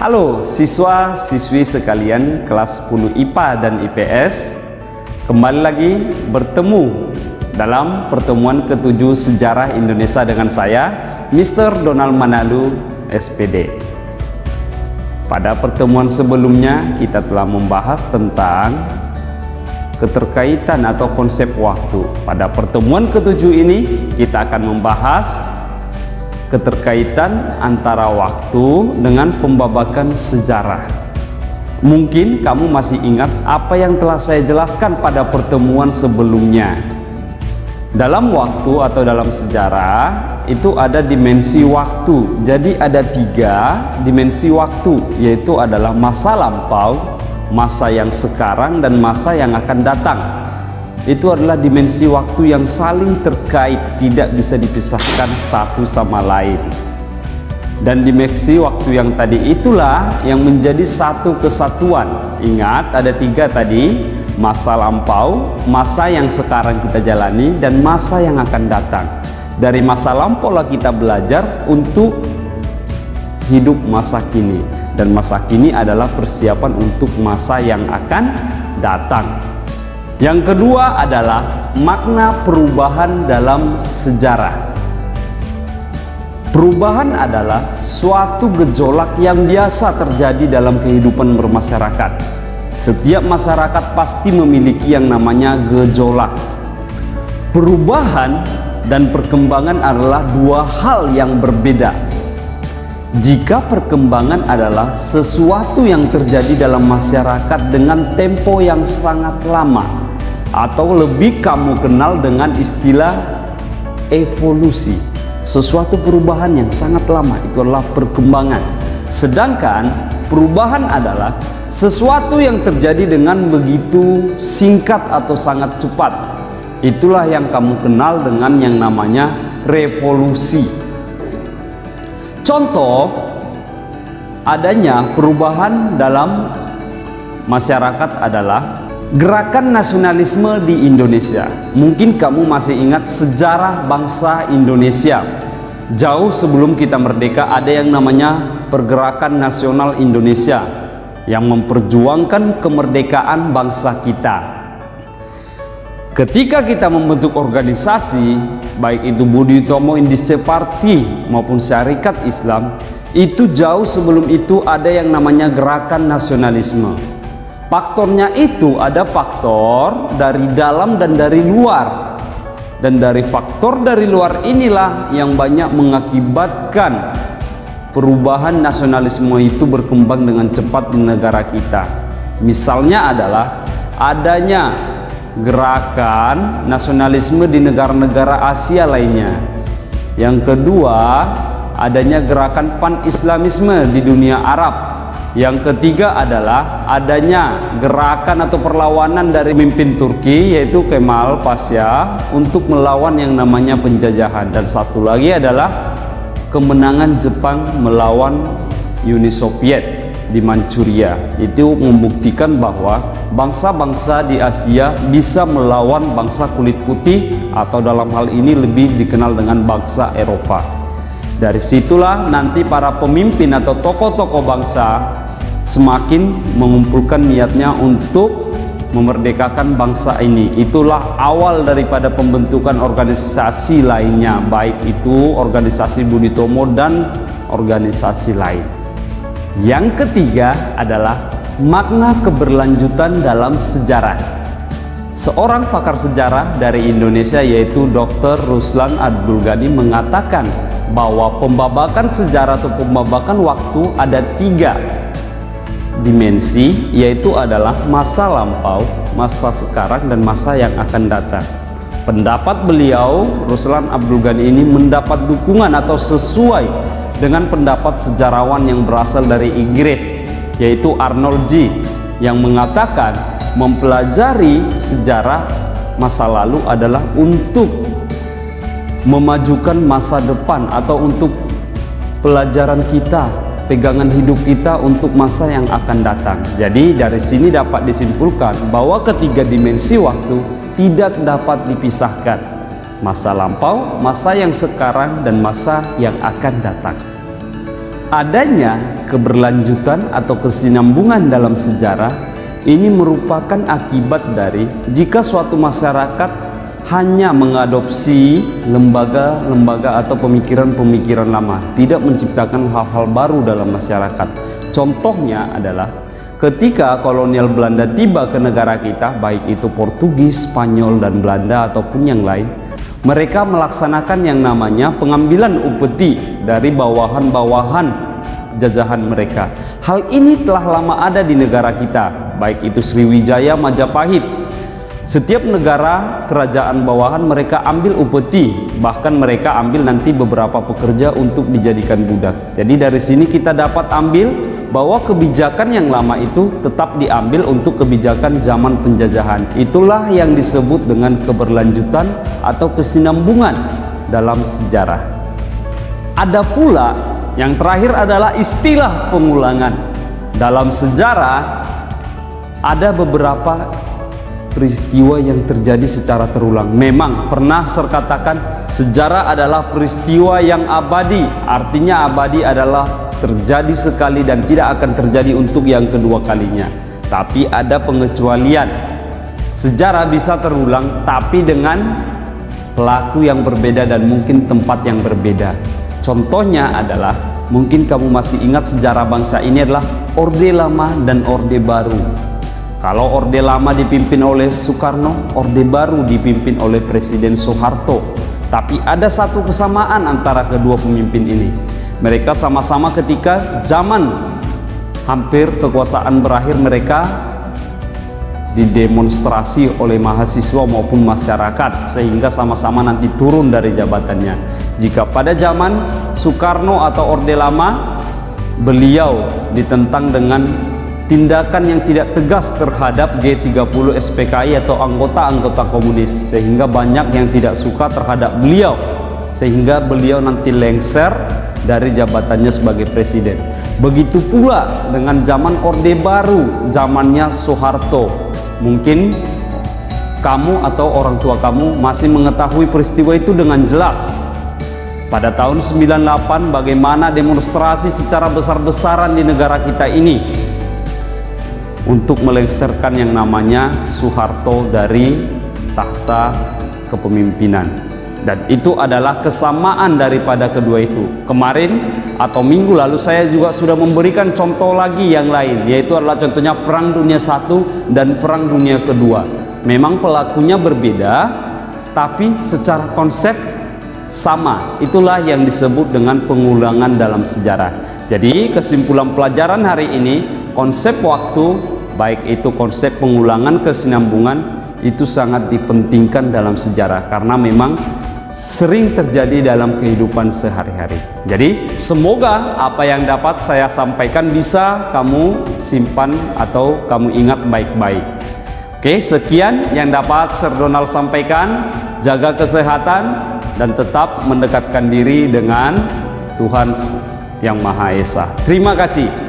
Halo siswa-siswi sekalian kelas 10 IPA dan IPS. Kembali lagi bertemu dalam pertemuan ke-7 Sejarah Indonesia dengan saya, Mr. Donald Manalu, SPD. Pada pertemuan sebelumnya kita telah membahas tentang keterkaitan atau konsep waktu. Pada pertemuan ke-7 ini kita akan membahas keterkaitan antara waktu dengan pembabakan sejarah. Mungkin kamu masih ingat apa yang telah saya jelaskan pada pertemuan sebelumnya. Dalam waktu atau dalam sejarah itu ada dimensi waktu. Jadi ada 3 dimensi waktu, yaitu adalah masa lampau, masa yang sekarang, dan masa yang akan datang. Itu adalah dimensi waktu yang saling terkait, tidak bisa dipisahkan satu sama lain. Dan dimensi waktu yang tadi itulah yang menjadi satu kesatuan. Ingat, ada 3 tadi: masa lampau, masa yang sekarang kita jalani, dan masa yang akan datang. Dari masa lampau lah kita belajar untuk hidup masa kini, dan masa kini adalah persiapan untuk masa yang akan datang. Yang kedua adalah makna perubahan dalam sejarah. Perubahan adalah suatu gejolak yang biasa terjadi dalam kehidupan bermasyarakat. Setiap masyarakat pasti memiliki yang namanya gejolak. Perubahan dan perkembangan adalah 2 hal yang berbeda. Jika perkembangan adalah sesuatu yang terjadi dalam masyarakat dengan tempo yang sangat lama, atau lebih kamu kenal dengan istilah evolusi, sesuatu perubahan yang sangat lama, itu adalah perkembangan. Sedangkan perubahan adalah sesuatu yang terjadi dengan begitu singkat atau sangat cepat. Itulah yang kamu kenal dengan yang namanya revolusi. Contoh adanya perubahan dalam masyarakat adalah gerakan nasionalisme di Indonesia. Mungkin kamu masih ingat sejarah bangsa Indonesia. Jauh sebelum kita merdeka ada yang namanya Pergerakan Nasional Indonesia yang memperjuangkan kemerdekaan bangsa kita. Ketika kita membentuk organisasi, baik itu Budi Utomo Indische Party maupun Syarikat Islam, itu jauh sebelum itu ada yang namanya gerakan nasionalisme. Faktornya itu ada faktor dari dalam dan dari luar. Dan dari faktor dari luar inilah yang banyak mengakibatkan perubahan nasionalisme itu berkembang dengan cepat di negara kita. Misalnya adalah adanya gerakan nasionalisme di negara-negara Asia lainnya. Yang kedua, adanya gerakan pan-islamisme di dunia Arab. Yang ketiga adalah adanya gerakan atau perlawanan dari pemimpin Turki, yaitu Kemal Pasha, untuk melawan yang namanya penjajahan. Dan satu lagi adalah kemenangan Jepang melawan Uni Soviet di Manchuria. Itu membuktikan bahwa bangsa-bangsa di Asia bisa melawan bangsa kulit putih, atau dalam hal ini lebih dikenal dengan bangsa Eropa. Dari situlah nanti para pemimpin atau tokoh-tokoh bangsa semakin mengumpulkan niatnya untuk memerdekakan bangsa ini. Itulah awal daripada pembentukan organisasi lainnya, baik itu organisasi Budi Utomo dan organisasi lain. Yang ketiga adalah makna keberlanjutan dalam sejarah. Seorang pakar sejarah dari Indonesia, yaitu Dr. Ruslan Abdul Ghani, mengatakan bahwa pembabakan sejarah atau pembabakan waktu ada 3 dimensi, yaitu adalah masa lampau, masa sekarang, dan masa yang akan datang. Pendapat beliau, Ruslan Abdul Ghani, ini mendapat dukungan atau sesuai dengan pendapat sejarawan yang berasal dari Inggris, yaitu Arnold G, yang mengatakan mempelajari sejarah masa lalu adalah untuk memajukan masa depan, atau untuk pelajaran kita, pegangan hidup kita untuk masa yang akan datang. Jadi dari sini dapat disimpulkan bahwa ketiga dimensi waktu tidak dapat dipisahkan: masa lampau, masa yang sekarang, dan masa yang akan datang. Adanya keberlanjutan atau kesinambungan dalam sejarah ini merupakan akibat dari jika suatu masyarakat hanya mengadopsi lembaga-lembaga atau pemikiran-pemikiran lama, tidak menciptakan hal-hal baru dalam masyarakat. Contohnya adalah ketika kolonial Belanda tiba ke negara kita, baik itu Portugis, Spanyol, dan Belanda ataupun yang lain, mereka melaksanakan yang namanya pengambilan upeti dari bawahan-bawahan jajahan mereka. Hal ini telah lama ada di negara kita, baik itu Sriwijaya, Majapahit. Setiap negara kerajaan bawahan mereka ambil upeti, bahkan mereka ambil nanti beberapa pekerja untuk dijadikan budak. Jadi dari sini kita dapat ambil bahwa kebijakan yang lama itu tetap diambil untuk kebijakan zaman penjajahan. Itulah yang disebut dengan keberlanjutan atau kesinambungan dalam sejarah. Ada pula yang terakhir adalah istilah pengulangan. Dalam sejarah ada beberapa peristiwa yang terjadi secara terulang. Memang pernah saya katakan sejarah adalah peristiwa yang abadi. Artinya abadi adalah terjadi sekali dan tidak akan terjadi untuk yang kedua kalinya. Tapi ada pengecualian. Sejarah bisa terulang tapi dengan pelaku yang berbeda dan mungkin tempat yang berbeda. Contohnya adalah mungkin kamu masih ingat sejarah bangsa ini adalah Orde Lama dan Orde Baru. Kalau Orde Lama dipimpin oleh Soekarno, Orde Baru dipimpin oleh Presiden Soeharto. Tapi ada satu kesamaan antara kedua pemimpin ini. Mereka sama-sama ketika zaman hampir kekuasaan berakhir, mereka didemonstrasi oleh mahasiswa maupun masyarakat sehingga sama-sama nanti turun dari jabatannya. Jika pada zaman Soekarno atau Orde Lama, beliau ditentang dengan tindakan yang tidak tegas terhadap G30 SPKI atau anggota-anggota komunis, sehingga banyak yang tidak suka terhadap beliau, sehingga beliau nanti lengser dari jabatannya sebagai presiden. Begitu pula dengan zaman Orde Baru, zamannya Soeharto. Mungkin kamu atau orang tua kamu masih mengetahui peristiwa itu dengan jelas. Pada tahun 98 bagaimana demonstrasi secara besar-besaran di negara kita ini untuk melengsarkan yang namanya Soeharto dari tahta kepemimpinan. Dan itu adalah kesamaan daripada kedua itu. Kemarin atau minggu lalu saya juga sudah memberikan contoh lagi yang lain, yaitu adalah contohnya Perang Dunia I dan Perang Dunia Kedua. Memang pelakunya berbeda, tapi secara konsep sama. Itulah yang disebut dengan pengulangan dalam sejarah. Jadi kesimpulan pelajaran hari ini, konsep waktu, baik itu konsep pengulangan, kesinambungan, itu sangat dipentingkan dalam sejarah karena memang sering terjadi dalam kehidupan sehari-hari. Jadi semoga apa yang dapat saya sampaikan bisa kamu simpan atau kamu ingat baik-baik. Oke, sekian yang dapat Sir Donald sampaikan. Jaga kesehatan dan tetap mendekatkan diri dengan Tuhan Yang Maha Esa. Terima kasih.